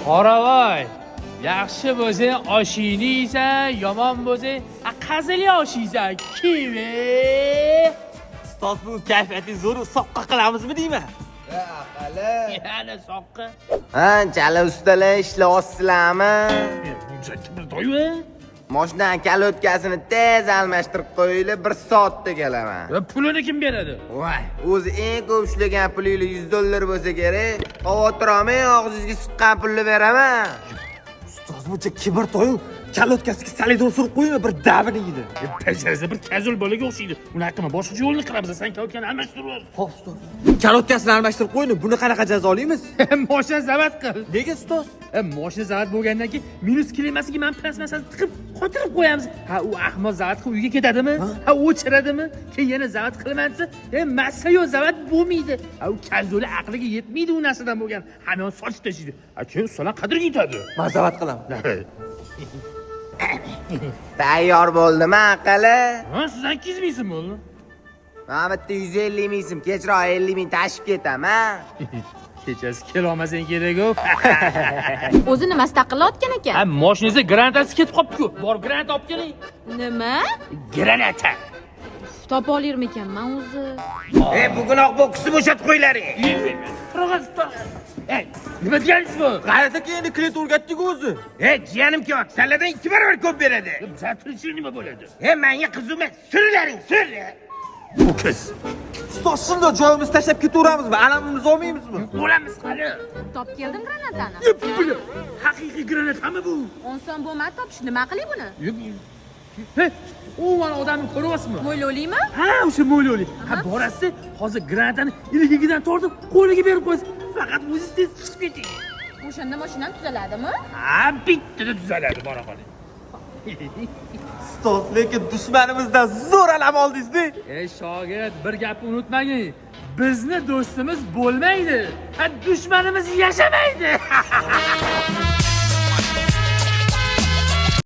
Qoravoy, yaxshi bo'lsang oshingni yeysan, yomon bo'lsang qazili osh yeysan. Kivi. Ustoz bu kayfiyatingiz zo'r, soqqa qilamizmi deyman? Aqali. Yana soqqa. Chala ustalar ishlayapsizlarmi? Buncha bir to'ymi? Mashinaning kalotkasini tez almashtirib qo'yinglar, 1 soatda kelaman. Pulini kim beradi? Voy, o'zi eng ko'p ishlagan pulingiz $100 bo'lsa kerak. Xavotir olmang, og'zingizga siqqan pulni beraman. Ustoz buncha kibr to'yu, kalotkasiga salidon surib qo'yma, bir davini yedi. Peshazda bir kazul bolaga o'xshaydi. Uni haqqima boshqa yo'lni qilamiz. Sen kalotkani almashtirib. Xo'p, ustoz. Kalotkasini almashtirib qo'yni, buni qanaqa jazo olamiz? Moshina zavat qil. Nega ustoz? Moshina zavat bo'lgandan keyin minus kelimasiga men plastmasani tiqib qotirib qo'yamiz. Ha, u ahmoq zavat qilib uyga ketadimi? Ha, o'chiradimi? Keyin yana zavat qilmansa, massa yo'q zavat bo'lmaydi. Ha, u kazuli aqliga yetmaydi u narsadan bo'lgan. Hamon sochib tashlaydi. Ha, keyin ustolar qadriga yetadi. Mazavat qilaman. Tayyor bo'ldimi aqali? Ha, siz kizmaysizmi uni? Mana bitta 150 ming so'm, kechroq 50 ming tashib ketaman. Kechasi kelolmasang kerak-ku. O'zi nimasidan qilayotgan ekan? Ha, mashinasi granatasi ketib qopti-ku. Bor granat olib keling. Nima? Granata. Topa olarmikanman o'zi. Bugunoq boksni bo'shatib qo'ylaring. Qirg'iziston. Nima deyapsiz bu? G'alati endi kredit o'rgatdik o'zi. Jiyanim ki bak, senlerden 2 baravar ko'p beradi. Zatilchi nima bo'ladi? Menga qiziqma, sürülerin, sür. Bu qiz. Ustoz shunday joyimizni tashlab ketaveramizmi? Alamimizni olmaymizmi? Bo'lamiz hali. Top keldim granatani. Buni haqiqiy granatami bu? 10 so'm bo'lmadi topish. Nima qilay buni? U mana odamni ko'ryapsizmi? Mo'ylovliymi? Ha, o'sha mo'ylovli. Ha, borasiz, hozir granatani iligidan tortib, qo'liga berib qo'yasiz. Faqat o'zingiz tez chiqib keting. O'shanda mashinam tuzaladimi? Ha, bittada tuzaladi, bora qoling. Ustoz, lekin dushmanimizdan zo'r alam oldingiz-da. Shogird, bir gapni unutmagin. Bizni do'stimiz bo'lmaydi. Ha, dushmanimiz yashamaydi.